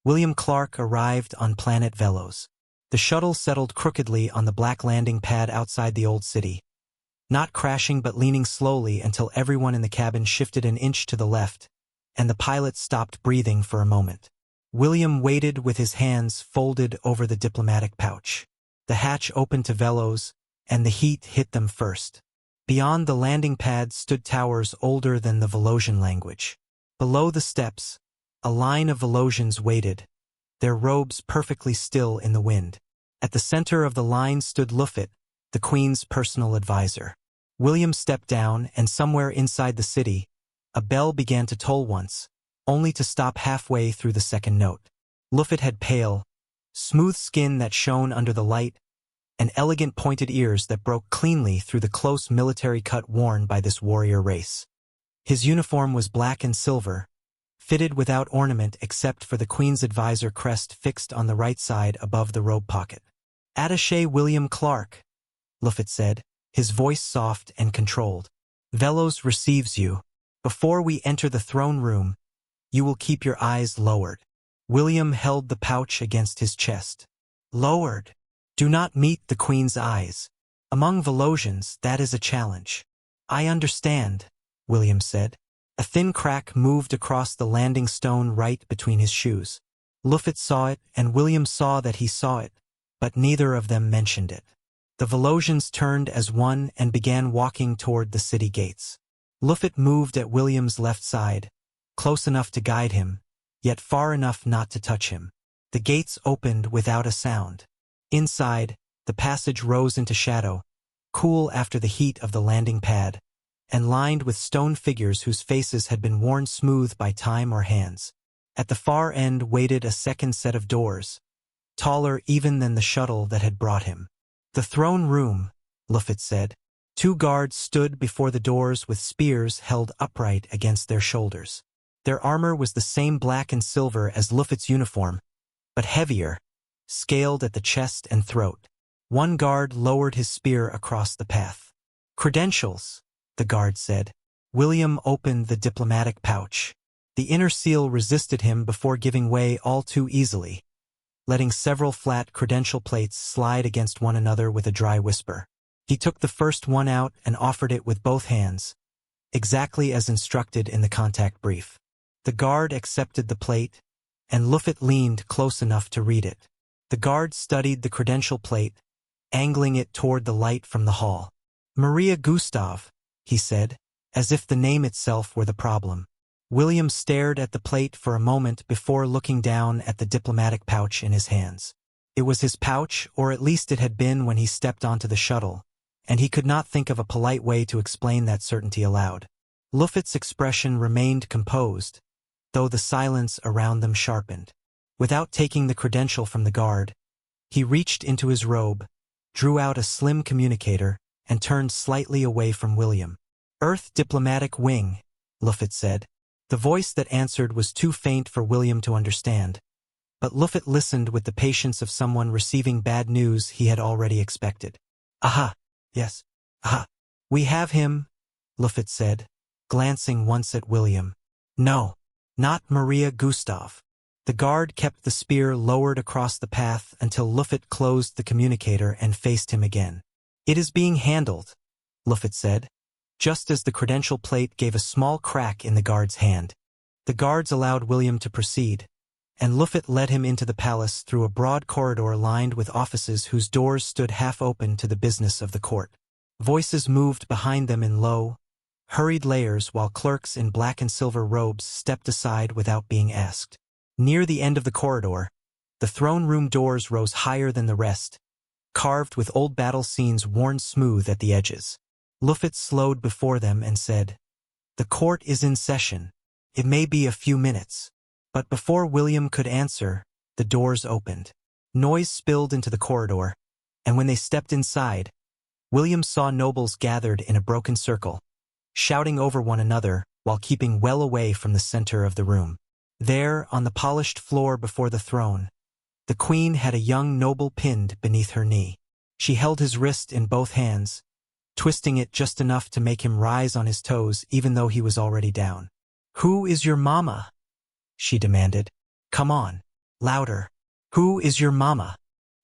William Clark arrived on Planet Velos. The shuttle settled crookedly on the black landing pad outside the old city, not crashing but leaning slowly until everyone in the cabin shifted an inch to the left, and the pilot stopped breathing for a moment. William waited with his hands folded over the diplomatic pouch. The hatch opened to Velos, and the heat hit them first. Beyond the landing pad stood towers older than the Velosian language. Below the steps, a line of Velosians waited, their robes perfectly still in the wind. At the center of the line stood Luffit, the Queen's personal advisor. William stepped down, and somewhere inside the city, a bell began to toll once, only to stop halfway through the second note. Luffit had pale, smooth skin that shone under the light, and elegant pointed ears that broke cleanly through the close military cut worn by this warrior race. His uniform was black and silver, fitted without ornament except for the Queen's advisor crest fixed on the right side above the robe pocket. "Attaché William Clark," Luffit said, his voice soft and controlled. "Velos receives you. Before we enter the throne room, you will keep your eyes lowered." William held the pouch against his chest. "Lowered. Do not meet the Queen's eyes. Among Velosians, that is a challenge." "I understand," William said. A thin crack moved across the landing stone right between his shoes. Luffit saw it, and William saw that he saw it, but neither of them mentioned it. The Velosians turned as one and began walking toward the city gates. Luffit moved at William's left side, close enough to guide him, yet far enough not to touch him. The gates opened without a sound. Inside, the passage rose into shadow, cool after the heat of the landing pad, and lined with stone figures whose faces had been worn smooth by time or hands. At the far end waited a second set of doors, taller even than the shuttle that had brought him. "The throne room," Luffit said. 2 guards stood before the doors with spears held upright against their shoulders. Their armor was the same black and silver as Luffit's uniform, but heavier, scaled at the chest and throat. One guard lowered his spear across the path. "Credentials," the guard said. William opened the diplomatic pouch. The inner seal resisted him before giving way all too easily, letting several flat credential plates slide against one another with a dry whisper. He took the first one out and offered it with both hands, exactly as instructed in the contact brief. The guard accepted the plate, and Luffit leaned close enough to read it. The guard studied the credential plate, angling it toward the light from the hall. "Maria Gustav," he said, as if the name itself were the problem. William stared at the plate for a moment before looking down at the diplomatic pouch in his hands. It was his pouch, or at least it had been when he stepped onto the shuttle, and he could not think of a polite way to explain that certainty aloud. Luffit's expression remained composed, though the silence around them sharpened. Without taking the credential from the guard, he reached into his robe, drew out a slim communicator, and turned slightly away from William. "Earth Diplomatic Wing," Luffit said. The voice that answered was too faint for William to understand, but Luffit listened with the patience of someone receiving bad news he had already expected. "Aha, yes, aha. We have him," Luffit said, glancing once at William. "No, not Maria Gustav." The guard kept the spear lowered across the path until Luffit closed the communicator and faced him again. "It is being handled," Luffit said, just as the credential plate gave a small crack in the guard's hand. The guards allowed William to proceed, and Luffit led him into the palace through a broad corridor lined with offices whose doors stood half open to the business of the court. Voices moved behind them in low, hurried layers while clerks in black and silver robes stepped aside without being asked. Near the end of the corridor, the throne room doors rose higher than the rest, carved with old battle scenes worn smooth at the edges. Luffit slowed before them and said, "The court is in session. It may be a few minutes." But before William could answer, the doors opened. Noise spilled into the corridor, and when they stepped inside, William saw nobles gathered in a broken circle, shouting over one another while keeping well away from the center of the room. There, on the polished floor before the throne, the Queen had a young noble pinned beneath her knee. She held his wrist in both hands, twisting it just enough to make him rise on his toes even though he was already down. "Who is your mama?" she demanded. "Come on." Louder. Who is your mama?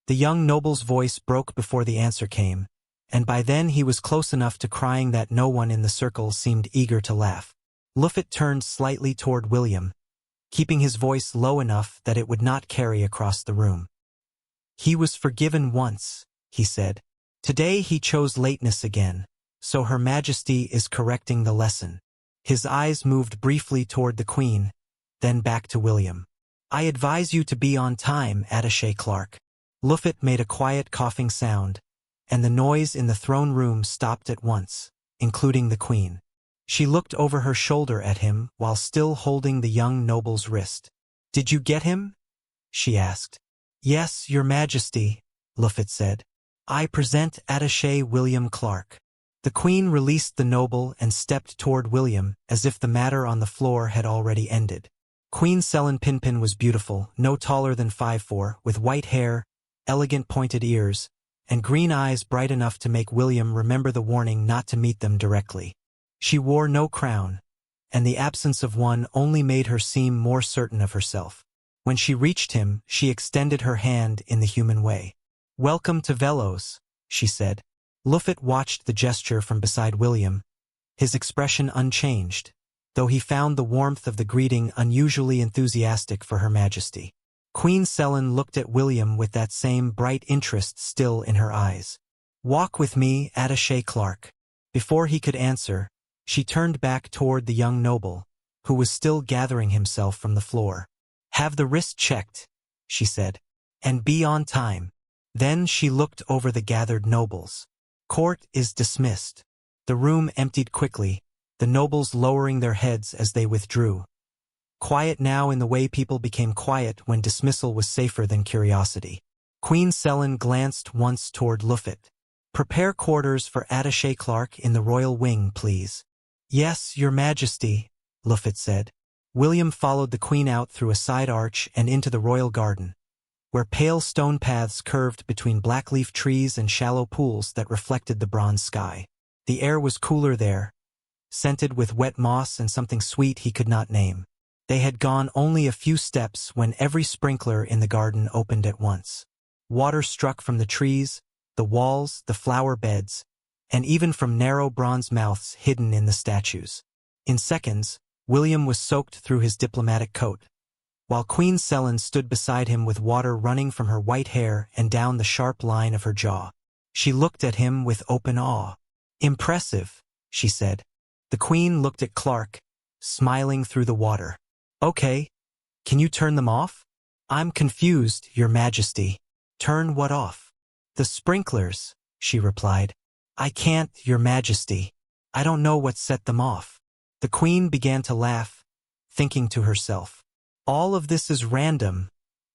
The young noble's voice broke before the answer came, and by then he was close enough to crying that no one in the circle seemed eager to laugh. Luffet turned slightly toward William, keeping his voice low enough that it would not carry across the room. He was forgiven once, he said. Today he chose lateness again, so Her Majesty is correcting the lesson. His eyes moved briefly toward the Queen, then back to William. I advise you to be on time, Attaché Clark. Luffet made a quiet coughing sound, and the noise in the throne room stopped at once, including the Queen. She looked over her shoulder at him while still holding the young noble's wrist. Did you get him? She asked. Yes, Your Majesty, Luffet said. I present Attaché William Clark. The Queen released the noble and stepped toward William as if the matter on the floor had already ended. Queen Selin Pinpin was beautiful, no taller than 5'4", with white hair, elegant pointed ears, and green eyes bright enough to make William remember the warning not to meet them directly. She wore no crown, and the absence of one only made her seem more certain of herself. When she reached him, she extended her hand in the human way. Welcome to Velos, she said. Luffet watched the gesture from beside William, his expression unchanged, though he found the warmth of the greeting unusually enthusiastic for Her Majesty. Queen Selin looked at William with that same bright interest still in her eyes. Walk with me, Attaché Clark. Before he could answer, she turned back toward the young noble, who was still gathering himself from the floor. Have the wrist checked, she said, and be on time. Then she looked over the gathered nobles. Court is dismissed. The room emptied quickly, the nobles lowering their heads as they withdrew. Quiet now in the way people became quiet when dismissal was safer than curiosity. Queen Selin glanced once toward Luffet. Prepare quarters for Attaché Clark in the royal wing, please. Yes, Your Majesty, Luffet said. William followed the Queen out through a side arch and into the royal garden, where pale stone paths curved between blackleaf trees and shallow pools that reflected the bronze sky. The air was cooler there, scented with wet moss and something sweet he could not name. They had gone only a few steps when every sprinkler in the garden opened at once. Water struck from the trees, the walls, the flower beds, and even from narrow bronze mouths hidden in the statues. In seconds, William was soaked through his diplomatic coat, while Queen Selin stood beside him with water running from her white hair and down the sharp line of her jaw. She looked at him with open awe. Impressive, she said. The Queen looked at Clark, smiling through the water. Okay, can you turn them off? I'm confused, Your Majesty. Turn what off? The sprinklers, she replied. I can't, Your Majesty. I don't know what set them off. The Queen began to laugh, thinking to herself. All of this is random,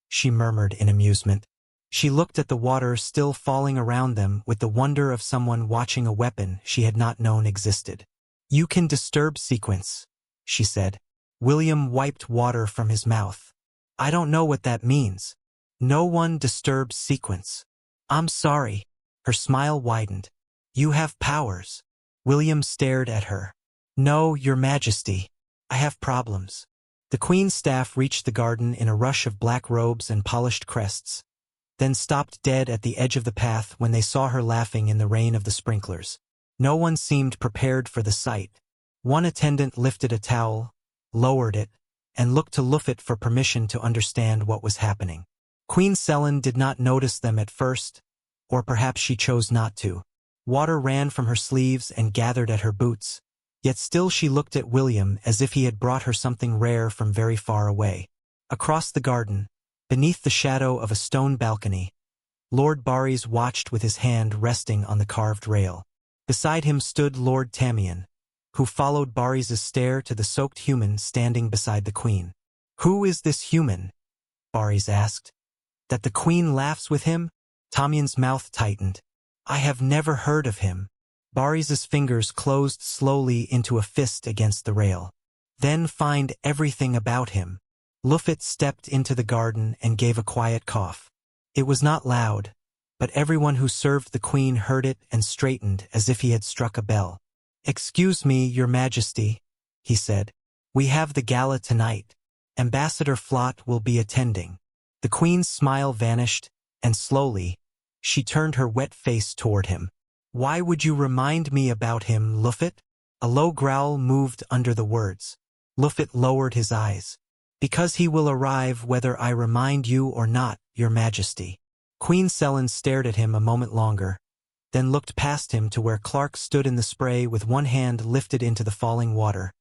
she murmured in amusement. She looked at the water still falling around them with the wonder of someone watching a weapon she had not known existed. You can disturb sequence, she said. William wiped water from his mouth. I don't know what that means. No one disturbs sequence. I'm sorry. Her smile widened. You have powers. William stared at her. No, Your Majesty. I have problems. The Queen's staff reached the garden in a rush of black robes and polished crests, then stopped dead at the edge of the path when they saw her laughing in the rain of the sprinklers. No one seemed prepared for the sight. One attendant lifted a towel, lowered it, and looked to Luffet for permission to understand what was happening. Queen Selin did not notice them at first, or perhaps she chose not to. Water ran from her sleeves and gathered at her boots, yet still she looked at William as if he had brought her something rare from very far away. Across the garden, beneath the shadow of a stone balcony, Lord Barys watched with his hand resting on the carved rail. Beside him stood Lord Tamian, who followed Barrys' stare to the soaked human standing beside the Queen. Who is this human? Barrys asked. That the Queen laughs with him? Tamian's mouth tightened. I have never heard of him. Barrys' fingers closed slowly into a fist against the rail. Then find everything about him. Luffet stepped into the garden and gave a quiet cough. It was not loud, but everyone who served the Queen heard it and straightened as if he had struck a bell. Excuse me, Your Majesty, he said. We have the gala tonight. Ambassador Flott will be attending. The queen's smile vanished, and slowly, she turned her wet face toward him. "Why would you remind me about him, Luffet?" A low growl moved under the words. Luffet lowered his eyes. "Because he will arrive whether I remind you or not, your majesty." Queen Selin stared at him a moment longer, then looked past him to where Clark stood in the spray with one hand lifted into the falling water,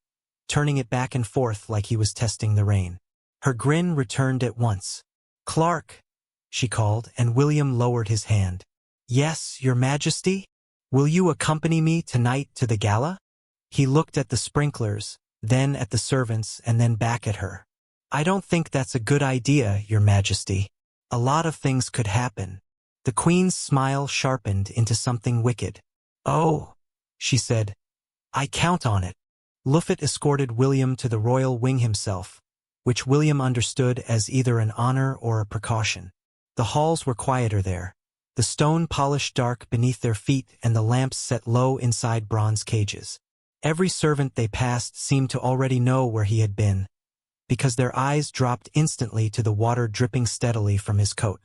turning it back and forth like he was testing the rain. Her grin returned at once. "Clark," she called, and William lowered his hand. "Yes, your majesty? Will you accompany me tonight to the gala?" He looked at the sprinklers, then at the servants, and then back at her. "I don't think that's a good idea, your majesty. A lot of things could happen." The queen's smile sharpened into something wicked. "Oh," she said, "I count on it." Luffet escorted William to the royal wing himself, which William understood as either an honor or a precaution. The halls were quieter there, the stone polished dark beneath their feet and the lamps set low inside bronze cages. Every servant they passed seemed to already know where he had been, because their eyes dropped instantly to the water dripping steadily from his coat.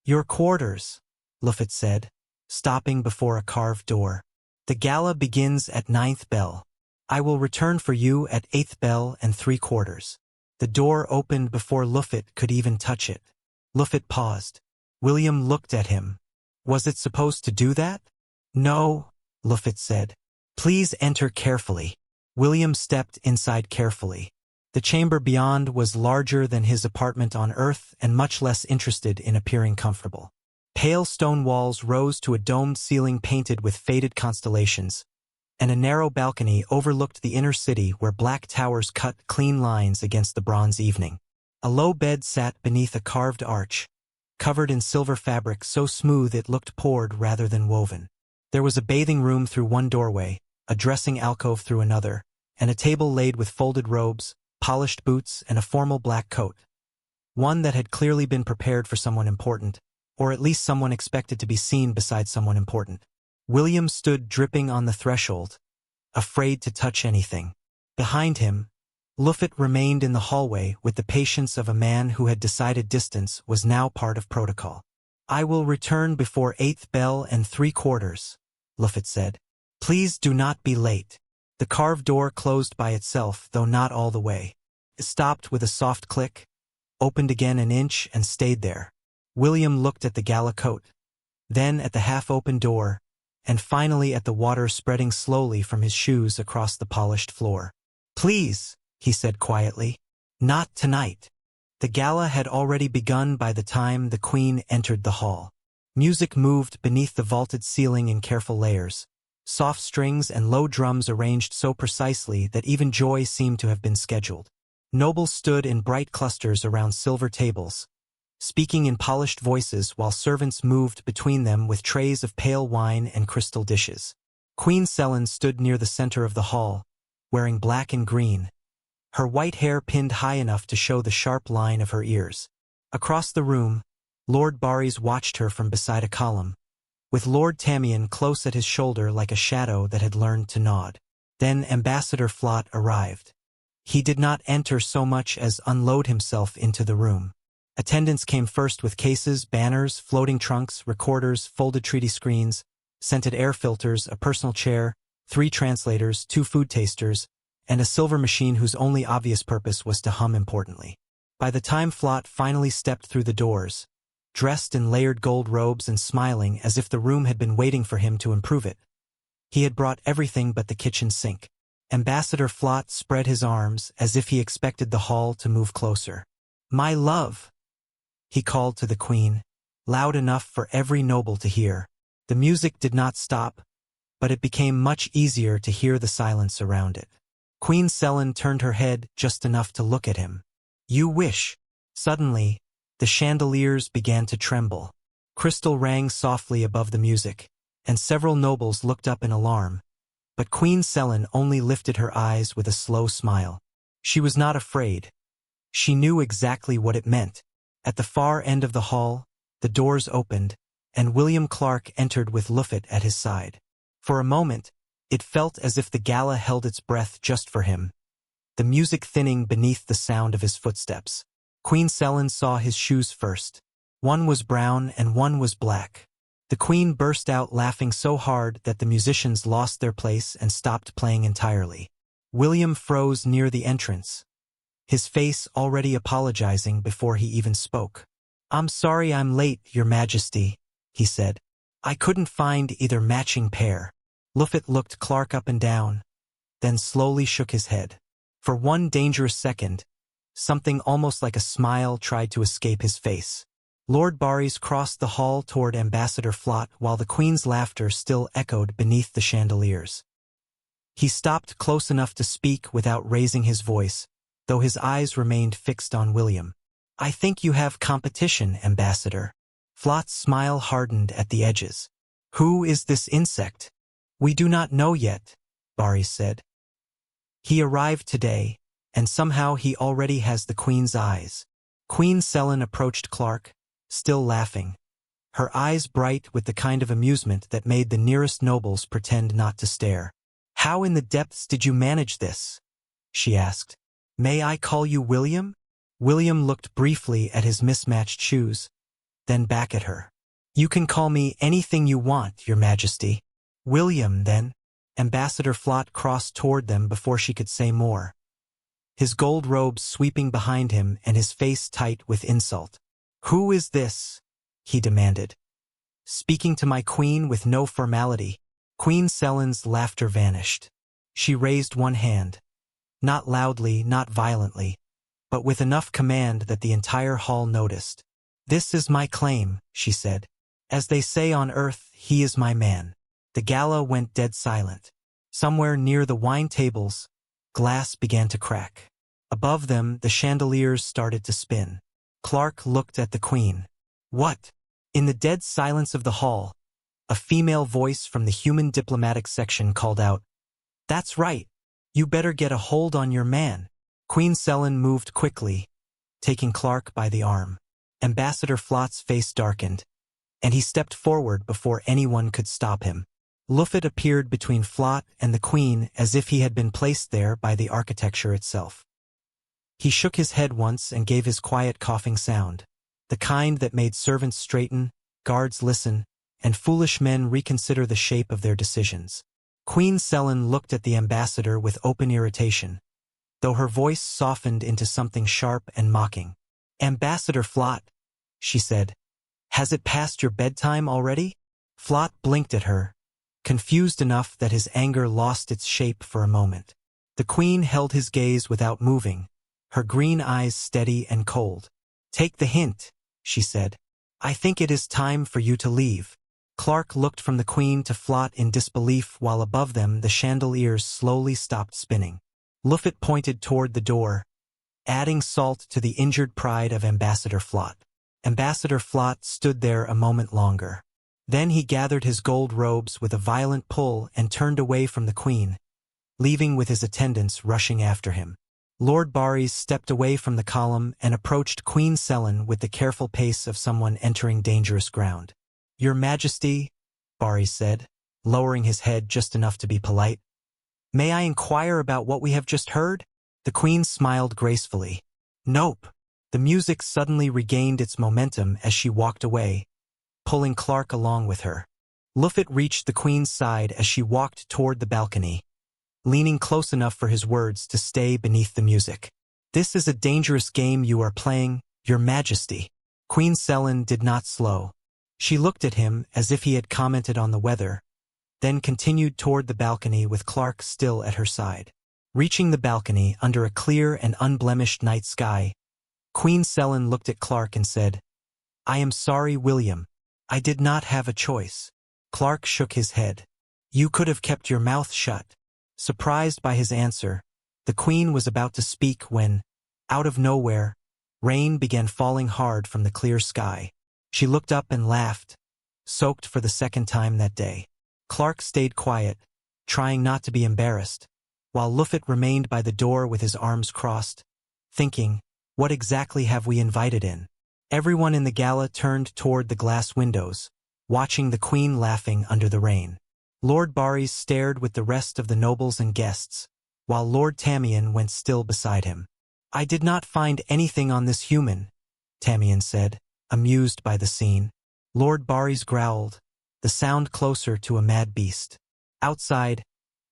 "Your quarters," Luffet said, stopping before a carved door. "The gala begins at 9th bell. I will return for you at 8th bell and 3/4." The door opened before Luffet could even touch it. Luffet paused. William looked at him. "Was it supposed to do that?" "No," Luffet said. "Please enter carefully." William stepped inside carefully. The chamber beyond was larger than his apartment on Earth and much less interested in appearing comfortable. Pale stone walls rose to a domed ceiling painted with faded constellations, and a narrow balcony overlooked the inner city where black towers cut clean lines against the bronze evening. A low bed sat beneath a carved arch, covered in silver fabric so smooth it looked poured rather than woven. There was a bathing room through one doorway, a dressing alcove through another, and a table laid with folded robes, polished boots, and a formal black coat. One that had clearly been prepared for someone important, or at least someone expected to be seen beside someone important. William stood dripping on the threshold, afraid to touch anything. Behind him, Luffet remained in the hallway with the patience of a man who had decided distance was now part of protocol. "I will return before 8th bell and 3/4," Luffet said. "Please do not be late." The carved door closed by itself, though not all the way. It stopped with a soft click, opened again an inch, and stayed there. William looked at the gala coat, then at the half-open door, and finally at the water spreading slowly from his shoes across the polished floor. "Please," he said quietly, "not tonight." The gala had already begun by the time the queen entered the hall. Music moved beneath the vaulted ceiling in careful layers, soft strings and low drums arranged so precisely that even joy seemed to have been scheduled. Nobles stood in bright clusters around silver tables, speaking in polished voices while servants moved between them with trays of pale wine and crystal dishes. Queen Selin stood near the center of the hall, wearing black and green, her white hair pinned high enough to show the sharp line of her ears. Across the room, Lord Barys watched her from beside a column, with Lord Tamian close at his shoulder like a shadow that had learned to nod. Then Ambassador Flott arrived. He did not enter so much as unload himself into the room. Attendants came first with cases, banners, floating trunks, recorders, folded treaty screens, scented air filters, a personal chair, 3 translators, 2 food tasters, and a silver machine whose only obvious purpose was to hum importantly. By the time Flott finally stepped through the doors, dressed in layered gold robes and smiling as if the room had been waiting for him to improve it, he had brought everything but the kitchen sink. Ambassador Flott spread his arms as if he expected the hall to move closer. "My love," he called to the queen, loud enough for every noble to hear. The music did not stop, but it became much easier to hear the silence around it. Queen Selin turned her head just enough to look at him. "You wish." Suddenly, the chandeliers began to tremble. Crystal rang softly above the music, and several nobles looked up in alarm. But Queen Selin only lifted her eyes with a slow smile. She was not afraid. She knew exactly what it meant. At the far end of the hall, the doors opened, and William Clark entered with Luffet at his side. For a moment, it felt as if the gala held its breath just for him, the music thinning beneath the sound of his footsteps. Queen Selin saw his shoes first. One was brown and one was black. The queen burst out laughing so hard that the musicians lost their place and stopped playing entirely. William froze near the entrance, his face already apologizing before he even spoke. "I'm sorry I'm late, Your Majesty," he said. "I couldn't find either matching pair." Luffet looked Clark up and down, then slowly shook his head. For one dangerous second, something almost like a smile tried to escape his face. Lord Barrys crossed the hall toward Ambassador Flott while the Queen's laughter still echoed beneath the chandeliers. He stopped close enough to speak without raising his voice, though his eyes remained fixed on William. "I think you have competition, Ambassador." Flott's smile hardened at the edges. "Who is this insect?" "We do not know yet," Barrys said. "He arrived today, and somehow he already has the Queen's eyes." Queen Selin approached Clark, still laughing, her eyes bright with the kind of amusement that made the nearest nobles pretend not to stare. "How in the depths did you manage this?" she asked. "May I call you William?" William looked briefly at his mismatched shoes, then back at her. "You can call me anything you want, Your Majesty." "William, then." Ambassador Flott crossed toward them before she could say more, his gold robes sweeping behind him and his face tight with insult. "Who is this?" he demanded. "Speaking to my queen with no formality." Queen Selin's laughter vanished. She raised one hand, not loudly, not violently, but with enough command that the entire hall noticed. "This is my claim," she said. "As they say on earth, he is my man." The gala went dead silent. Somewhere near the wine tables, glass began to crack. Above them, the chandeliers started to spin. Clark looked at the Queen. "What?" In the dead silence of the hall, a female voice from the human diplomatic section called out, "That's right. You better get a hold on your man." Queen Selin moved quickly, taking Clark by the arm. Ambassador Flott's face darkened, and he stepped forward before anyone could stop him. Luffet appeared between Flott and the Queen as if he had been placed there by the architecture itself. He shook his head once and gave his quiet coughing sound, the kind that made servants straighten, guards listen, and foolish men reconsider the shape of their decisions. Queen Selin looked at the ambassador with open irritation, though her voice softened into something sharp and mocking. "Ambassador Flott," she said, "has it passed your bedtime already?" Flott blinked at her, confused enough that his anger lost its shape for a moment. The Queen held his gaze without moving, her green eyes steady and cold. "Take the hint," she said. "I think it is time for you to leave." Clark looked from the Queen to Flott in disbelief while above them the chandeliers slowly stopped spinning. Luffet pointed toward the door, adding salt to the injured pride of Ambassador Flott. Ambassador Flott stood there a moment longer. Then he gathered his gold robes with a violent pull and turned away from the Queen, leaving with his attendants rushing after him. Lord Barrys stepped away from the column and approached Queen Selin with the careful pace of someone entering dangerous ground. "Your Majesty," Barrys said, lowering his head just enough to be polite. "May I inquire about what we have just heard?" The Queen smiled gracefully. "Nope." The music suddenly regained its momentum as she walked away, pulling Clark along with her. Luffet reached the Queen's side as she walked toward the balcony, leaning close enough for his words to stay beneath the music. "This is a dangerous game you are playing, Your Majesty." Queen Selin did not slow. She looked at him as if he had commented on the weather, then continued toward the balcony with Clark still at her side. Reaching the balcony under a clear and unblemished night sky, Queen Selin looked at Clark and said, "I am sorry, William. I did not have a choice." Clark shook his head. "You could have kept your mouth shut." Surprised by his answer, the Queen was about to speak when, out of nowhere, rain began falling hard from the clear sky. She looked up and laughed, soaked for the second time that day. Clark stayed quiet, trying not to be embarrassed, while Luffet remained by the door with his arms crossed, thinking, what exactly have we invited in? Everyone in the gala turned toward the glass windows, watching the Queen laughing under the rain. Lord Barrys stared with the rest of the nobles and guests, while Lord Tamian went still beside him. I did not find anything on this human, Tamian said, amused by the scene. Lord Barrys growled, the sound closer to a mad beast. Outside,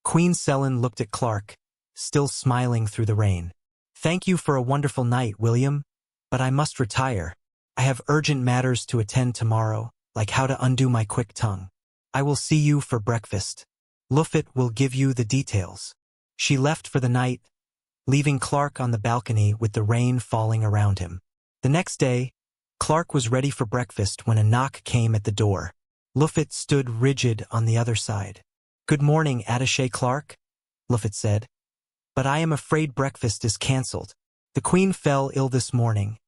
Queen Selin looked at Clark, still smiling through the rain. Thank you for a wonderful night, William, but I must retire. I have urgent matters to attend tomorrow, like how to undo my quick tongue. I will see you for breakfast. Luffet will give you the details. She left for the night, leaving Clark on the balcony with the rain falling around him. The next day, Clark was ready for breakfast when a knock came at the door. Luffet stood rigid on the other side. Good morning, Attaché Clark, Luffet said. But I am afraid breakfast is cancelled. The Queen fell ill this morning,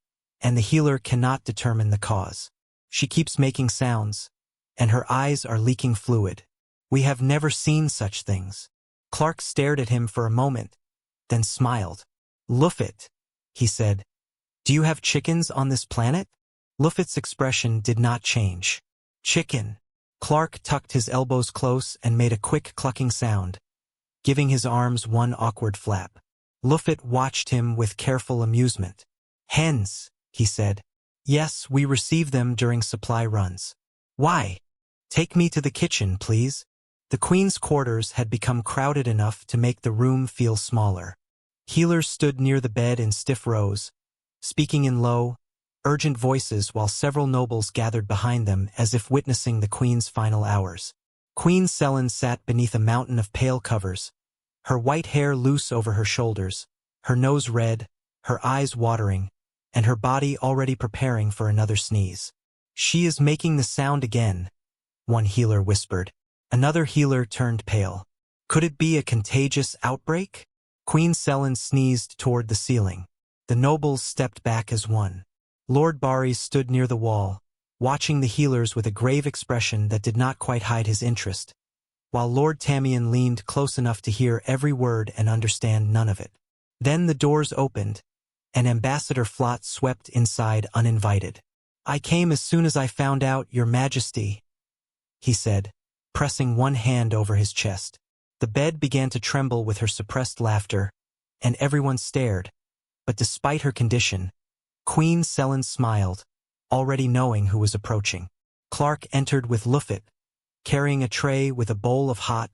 and the healer cannot determine the cause. She keeps making sounds, and her eyes are leaking fluid. We have never seen such things. Clark stared at him for a moment, then smiled. Luffet, he said, do you have chickens on this planet? Luffet's expression did not change. Chicken. Clark tucked his elbows close and made a quick clucking sound, giving his arms one awkward flap. Luffet watched him with careful amusement. Hens, he said. Yes, we receive them during supply runs. Why? Take me to the kitchen, please. The Queen's quarters had become crowded enough to make the room feel smaller. Healers stood near the bed in stiff rows, speaking in low, urgent voices while several nobles gathered behind them as if witnessing the Queen's final hours. Queen Selin sat beneath a mountain of pale covers, her white hair loose over her shoulders, her nose red, her eyes watering, and her body already preparing for another sneeze. She is making the sound again, one healer whispered. Another healer turned pale. Could it be a contagious outbreak? Queen Selin sneezed toward the ceiling. The nobles stepped back as one. Lord Barrys stood near the wall, watching the healers with a grave expression that did not quite hide his interest, while Lord Tamian leaned close enough to hear every word and understand none of it. Then the doors opened, and Ambassador Flott swept inside uninvited. I came as soon as I found out, Your Majesty, he said, pressing one hand over his chest. The bed began to tremble with her suppressed laughter, and everyone stared, but despite her condition, Queen Selin smiled, already knowing who was approaching. Clark entered with Luffet, carrying a tray with a bowl of hot,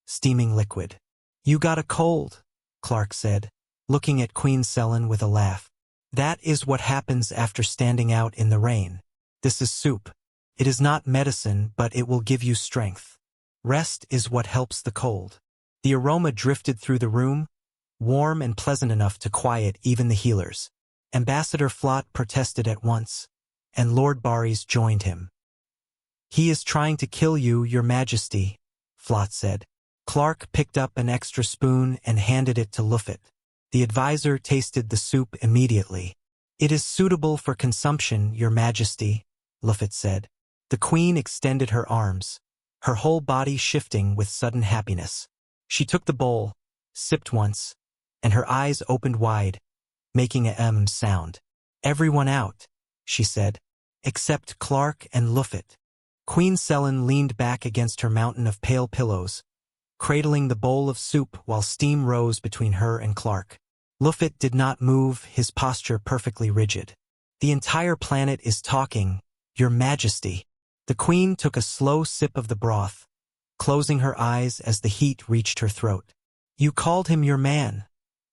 steaming liquid. You got a cold, Clark said, looking at Queen Selin with a laugh. That is what happens after standing out in the rain. This is soup. It is not medicine, but it will give you strength. Rest is what helps the cold. The aroma drifted through the room, warm and pleasant enough to quiet even the healers. Ambassador Flott protested at once, and Lord Barrys joined him. He is trying to kill you, Your Majesty, Flott said. Clark picked up an extra spoon and handed it to Luffet. The advisor tasted the soup immediately. It is suitable for consumption, Your Majesty, Luffet said. The Queen extended her arms, her whole body shifting with sudden happiness. She took the bowl, sipped once, and her eyes opened wide, making a sound. Everyone out, she said, except Clark and Luffet. Queen Selin leaned back against her mountain of pale pillows, cradling the bowl of soup while steam rose between her and Clark. Luffet did not move, his posture perfectly rigid. The entire planet is talking, Your Majesty. The Queen took a slow sip of the broth, closing her eyes as the heat reached her throat. You called him your man,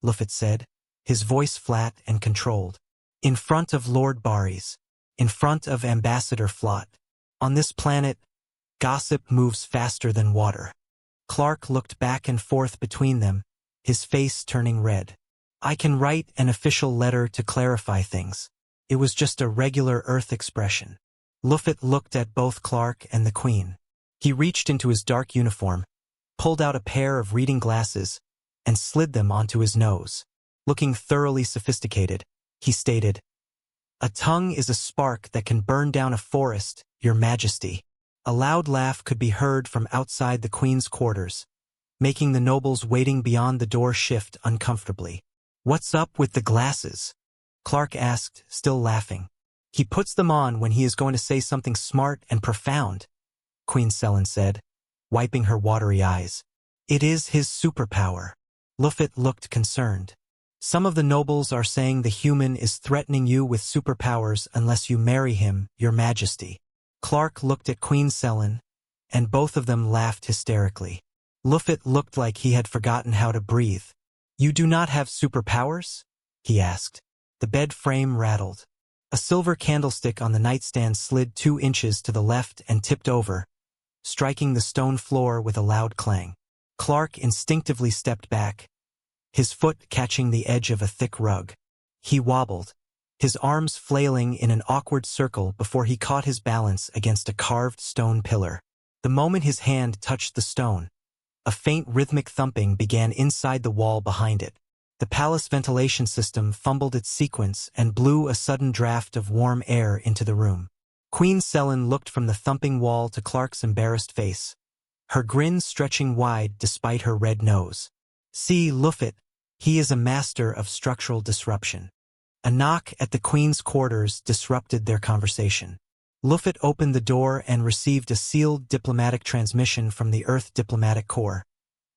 Luffet said, his voice flat and controlled. In front of Lord Barrys, in front of Ambassador Flott. On this planet, gossip moves faster than water. Clark looked back and forth between them, his face turning red. I can write an official letter to clarify things. It was just a regular Earth expression. Luffet looked at both Clark and the Queen. He reached into his dark uniform, pulled out a pair of reading glasses, and slid them onto his nose. Looking thoroughly sophisticated, he stated, A tongue is a spark that can burn down a forest, Your Majesty. A loud laugh could be heard from outside the Queen's quarters, making the nobles waiting beyond the door shift uncomfortably. What's up with the glasses? Clark asked, still laughing. He puts them on when he is going to say something smart and profound, Queen Selin said, wiping her watery eyes. It is his superpower. Luffet looked concerned. Some of the nobles are saying the human is threatening you with superpowers unless you marry him, your majesty. Clark looked at Queen Selin, and both of them laughed hysterically. Luffy looked like he had forgotten how to breathe. You do not have superpowers? He asked. The bed frame rattled. A silver candlestick on the nightstand slid 2 inches to the left and tipped over, striking the stone floor with a loud clang. Clark instinctively stepped back, his foot catching the edge of a thick rug. He wobbled, his arms flailing in an awkward circle before he caught his balance against a carved stone pillar. The moment his hand touched the stone, a faint rhythmic thumping began inside the wall behind it. The palace ventilation system fumbled its sequence and blew a sudden draft of warm air into the room. Queen Selin looked from the thumping wall to Clark's embarrassed face, her grin stretching wide despite her red nose. See, Luffy, he is a master of structural disruption. A knock at the Queen's quarters disrupted their conversation. Luffy opened the door and received a sealed diplomatic transmission from the Earth Diplomatic Corps,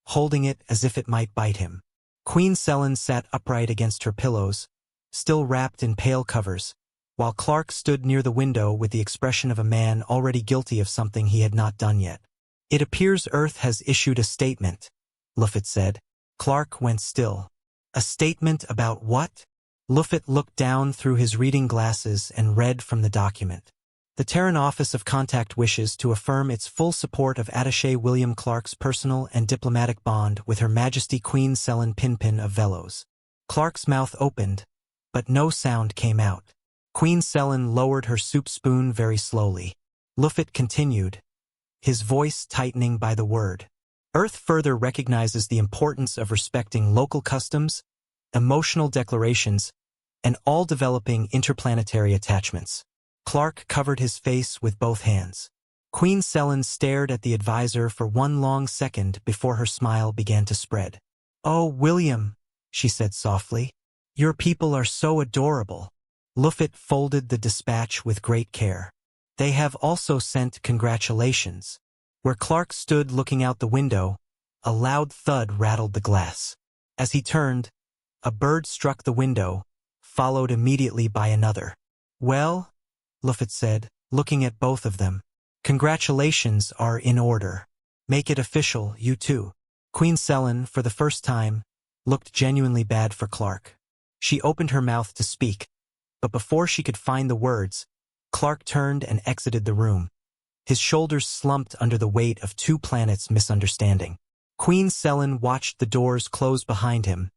holding it as if it might bite him. Queen Selin sat upright against her pillows, still wrapped in pale covers, while Clark stood near the window with the expression of a man already guilty of something he had not done yet. It appears Earth has issued a statement, Luffy said. Clark went still. A statement about what? Luffy looked down through his reading glasses and read from the document. The Terran Office of Contact wishes to affirm its full support of Attaché William Clark's personal and diplomatic bond with Her Majesty Queen Selin Pinpin of Velos. Clark's mouth opened, but no sound came out. Queen Selin lowered her soup spoon very slowly. Luffy continued, his voice tightening by the word. Earth further recognizes the importance of respecting local customs, emotional declarations, and all developing interplanetary attachments. Clark covered his face with both hands. Queen Selin stared at the advisor for one long second before her smile began to spread. Oh, William, she said softly. Your people are so adorable. Luffy folded the dispatch with great care. They have also sent congratulations. Where Clark stood looking out the window, a loud thud rattled the glass. As he turned, a bird struck the window, followed immediately by another. Well, Luffy said, looking at both of them. Congratulations are in order. Make it official, you two. Queen Selin, for the first time, looked genuinely bad for Clark. She opened her mouth to speak, but before she could find the words, Clark turned and exited the room. His shoulders slumped under the weight of 2 planets' misunderstanding. Queen Selin watched the doors close behind him,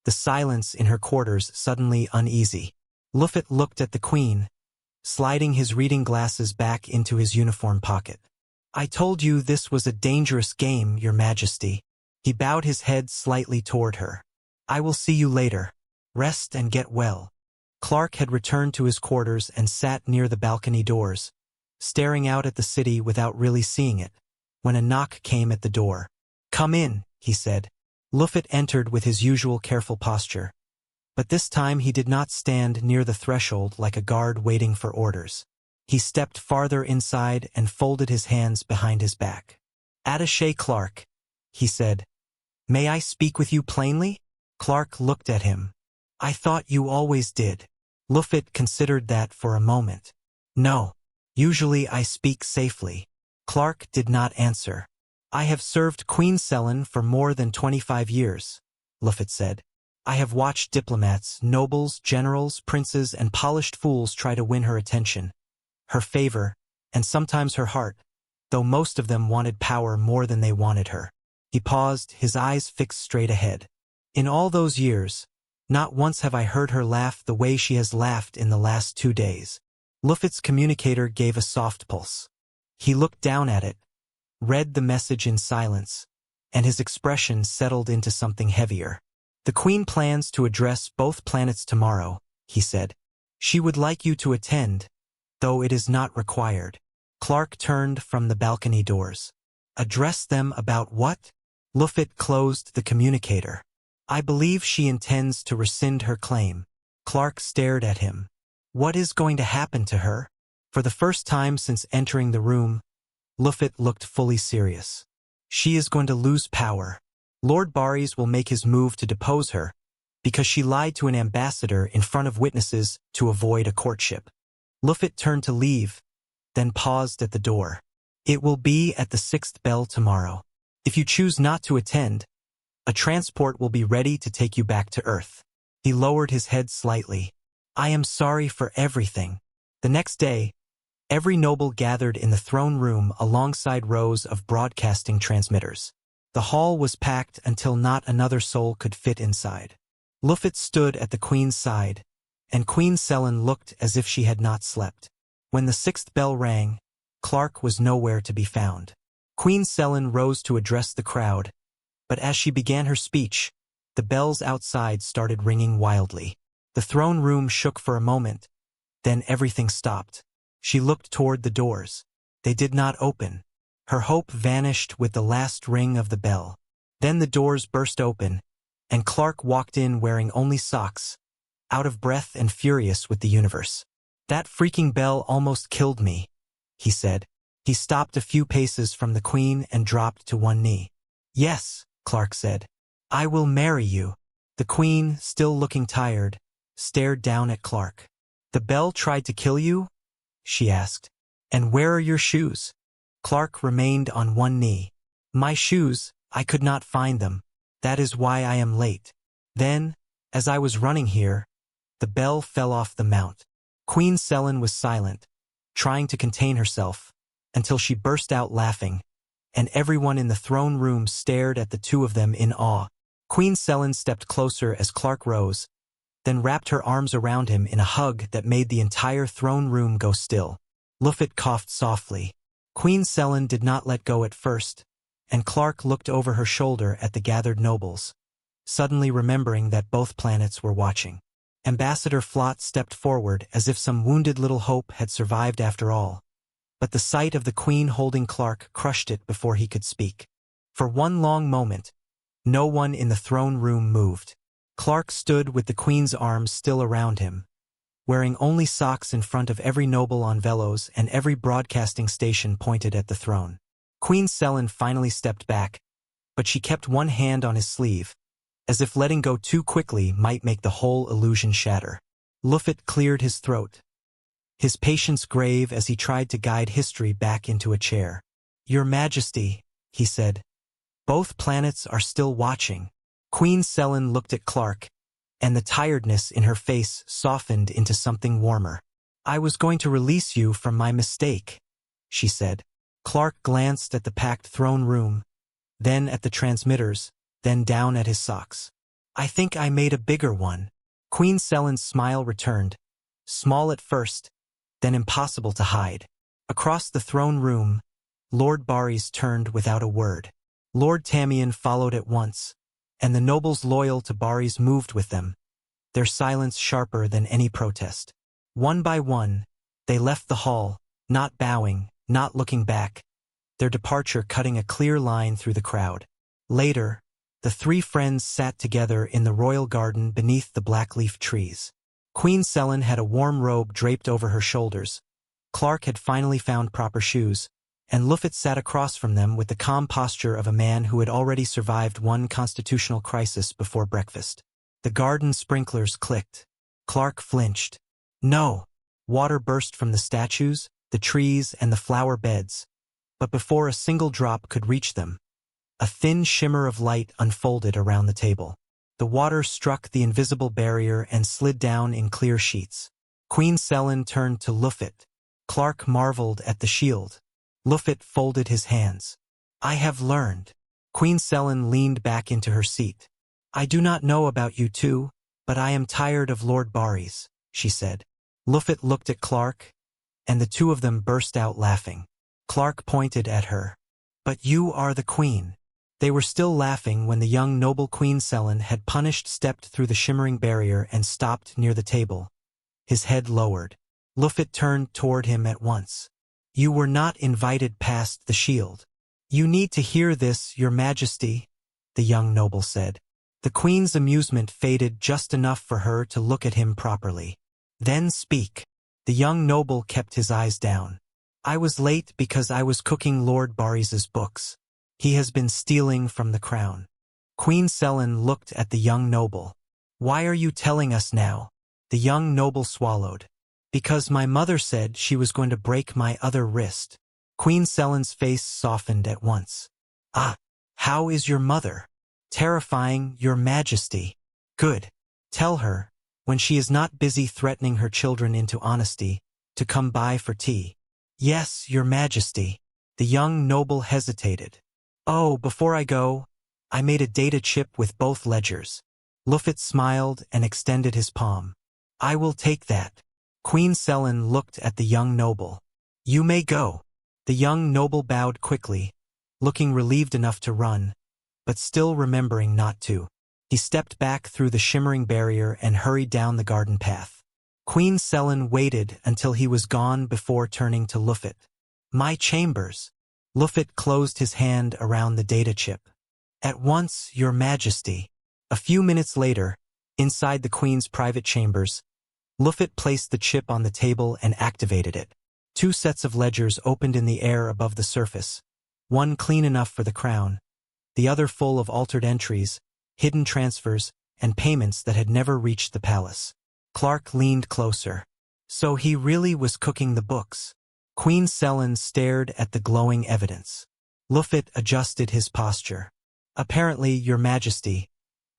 the silence in her quarters suddenly uneasy. Luffy looked at the Queen, sliding his reading glasses back into his uniform pocket. I told you this was a dangerous game, Your Majesty. He bowed his head slightly toward her. I will see you later. Rest and get well. Clark had returned to his quarters and sat near the balcony doors, staring out at the city without really seeing it, when a knock came at the door. Come in, he said. Luffy entered with his usual careful posture, but this time he did not stand near the threshold like a guard waiting for orders. He stepped farther inside and folded his hands behind his back. Attaché Clark, he said. May I speak with you plainly? Clark looked at him. I thought you always did. Luffy considered that for a moment. No. Usually I speak safely. Clark did not answer. I have served Queen Selin for more than 25 years, Luffy said. I have watched diplomats, nobles, generals, princes, and polished fools try to win her attention, her favor, and sometimes her heart, though most of them wanted power more than they wanted her. He paused, his eyes fixed straight ahead. In all those years, not once have I heard her laugh the way she has laughed in the last 2 days. Luffy's communicator gave a soft pulse. He looked down at it, read the message in silence, and his expression settled into something heavier. The Queen plans to address both planets tomorrow, he said. She would like you to attend, though it is not required. Clark turned from the balcony doors. Address them about what? Luffy closed the communicator. I believe she intends to rescind her claim. Clark stared at him. What is going to happen to her? For the first time since entering the room, Luffy looked fully serious. She is going to lose power. Lord Baris will make his move to depose her, because she lied to an ambassador in front of witnesses to avoid a courtship. Luffy turned to leave, then paused at the door. It will be at the 6th bell tomorrow. If you choose not to attend, a transport will be ready to take you back to Earth. He lowered his head slightly. I am sorry for everything. The next day, every noble gathered in the throne room alongside rows of broadcasting transmitters. The hall was packed until not another soul could fit inside. Luffy stood at the Queen's side, and Queen Selin looked as if she had not slept. When the 6th bell rang, Clark was nowhere to be found. Queen Selin rose to address the crowd, but as she began her speech, the bells outside started ringing wildly. The throne room shook for a moment, then everything stopped. She looked toward the doors. They did not open. Her hope vanished with the last ring of the bell. Then the doors burst open, and Clark walked in wearing only socks, out of breath and furious with the universe. That freaking bell almost killed me, he said. He stopped a few paces from the Queen and dropped to one knee. Yes, Clark said. I will marry you. The Queen, still looking tired, stared down at Clark. The bell tried to kill you? She asked. And where are your shoes? Clark remained on one knee. My shoes, I could not find them. That is why I am late. Then, as I was running here, the bell fell off the mount. Queen Selin was silent, trying to contain herself, until she burst out laughing, and everyone in the throne room stared at the two of them in awe. Queen Selin stepped closer as Clark rose, then wrapped her arms around him in a hug that made the entire throne room go still. Luffy coughed softly. Queen Selin did not let go at first, and Clark looked over her shoulder at the gathered nobles, suddenly remembering that both planets were watching. Ambassador Flott stepped forward as if some wounded little hope had survived after all, but the sight of the Queen holding Clark crushed it before he could speak. For one long moment, no one in the throne room moved. Clark stood with the Queen's arms still around him, wearing only socks in front of every noble on Velos and every broadcasting station pointed at the throne. Queen Selin finally stepped back, but she kept one hand on his sleeve, as if letting go too quickly might make the whole illusion shatter. Luffy cleared his throat, his patience grave as he tried to guide history back into a chair. Your Majesty, he said. Both planets are still watching. Queen Selin looked at Clark, and the tiredness in her face softened into something warmer. I was going to release you from my mistake, she said. Clark glanced at the packed throne room, then at the transmitters, then down at his socks. I think I made a bigger one. Queen Selin's smile returned, small at first, then impossible to hide. Across the throne room, Lord Barys turned without a word. Lord Tamian followed at once, and the nobles loyal to Barys moved with them, their silence sharper than any protest. One by one, they left the hall, not bowing, not looking back, their departure cutting a clear line through the crowd. Later, the three friends sat together in the royal garden beneath the blackleaf trees. Queen Selin had a warm robe draped over her shoulders. Clark had finally found proper shoes, and Luffy sat across from them with the calm posture of a man who had already survived one constitutional crisis before breakfast. The garden sprinklers clicked. Clark flinched. No! Water burst from the statues, the trees, and the flower beds. But before a single drop could reach them, a thin shimmer of light unfolded around the table. The water struck the invisible barrier and slid down in clear sheets. Queen Selin turned to Luffy. Clark marveled at the shield. Luffy folded his hands. I have learned. Queen Selin leaned back into her seat. I do not know about you two, but I am tired of Lord Barys, she said. Luffy looked at Clark, and the two of them burst out laughing. Clark pointed at her. But you are the queen. They were still laughing when the young noble Queen Selin had punished stepped through the shimmering barrier and stopped near the table, his head lowered. Luffy turned toward him at once. You were not invited past the shield. You need to hear this, Your Majesty, the young noble said. The Queen's amusement faded just enough for her to look at him properly. Then speak. The young noble kept his eyes down. I was late because I was cooking Lord Barys's books. He has been stealing from the crown. Queen Selin looked at the young noble. Why are you telling us now? The young noble swallowed. Because my mother said she was going to break my other wrist. Queen Selin's face softened at once. Ah, how is your mother? Terrifying, your majesty. Good. Tell her, when she is not busy threatening her children into honesty, to come by for tea. Yes, your majesty. The young noble hesitated. Oh, before I go, I made a data chip with both ledgers. Luffet smiled and extended his palm. I will take that. Queen Selin looked at the young noble. You may go. The young noble bowed quickly, looking relieved enough to run, but still remembering not to. He stepped back through the shimmering barrier and hurried down the garden path. Queen Selin waited until he was gone before turning to Luffet. My chambers. Luffet closed his hand around the data chip. At once, your majesty. A few minutes later, inside the queen's private chambers, Luffet placed the chip on the table and activated it. 2 sets of ledgers opened in the air above the surface, one clean enough for the crown, the other full of altered entries, hidden transfers, and payments that had never reached the palace. Clark leaned closer. So he really was cooking the books. Queen Selin stared at the glowing evidence. Luffet adjusted his posture. Apparently, your majesty,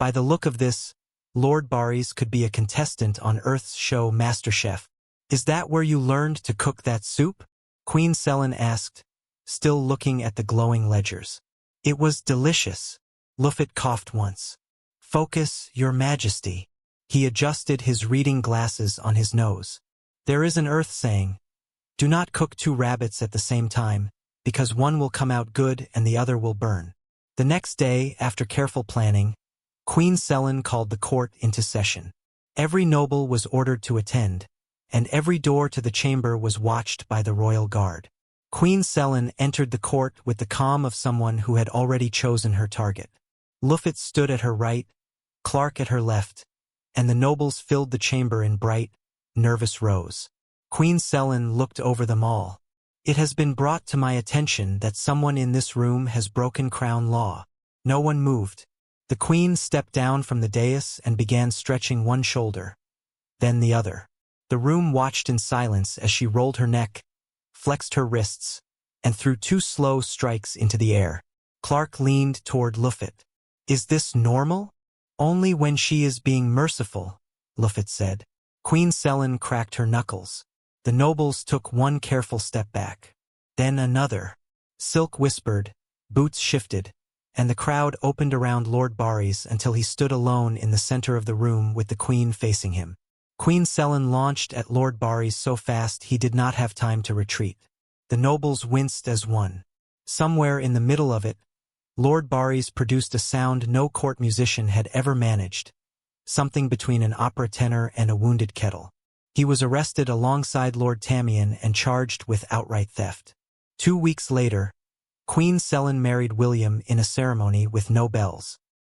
by the look of this, Lord Barys could be a contestant on Earth's show MasterChef. Is that where you learned to cook that soup? Queen Selin asked, still looking at the glowing ledgers. It was delicious. Luffet coughed once. Focus, your majesty. He adjusted his reading glasses on his nose. There is an Earth saying, do not cook 2 rabbits at the same time, because one will come out good and the other will burn. The next day, after careful planning, Queen Selin called the court into session. Every noble was ordered to attend, and every door to the chamber was watched by the royal guard. Queen Selin entered the court with the calm of someone who had already chosen her target. Luffet stood at her right, Clark at her left, and the nobles filled the chamber in bright, nervous rows. Queen Selin looked over them all. It has been brought to my attention that someone in this room has broken crown law. No one moved. The queen stepped down from the dais and began stretching one shoulder, then the other. The room watched in silence as she rolled her neck, flexed her wrists, and threw 2 slow strikes into the air. Clark leaned toward Luffet. Is this normal? Only when she is being merciful, Luffet said. Queen Selin cracked her knuckles. The nobles took one careful step back. Then another. Silk whispered, boots shifted, and the crowd opened around Lord Barys until he stood alone in the center of the room with the queen facing him. Queen Selin launched at Lord Barys so fast he did not have time to retreat. The nobles winced as one. Somewhere in the middle of it, Lord Barys produced a sound no court musician had ever managed, something between an opera tenor and a wounded kettle. He was arrested alongside Lord Tamian and charged with outright theft. 2 weeks later, Queen Selin married William in a ceremony with no bells.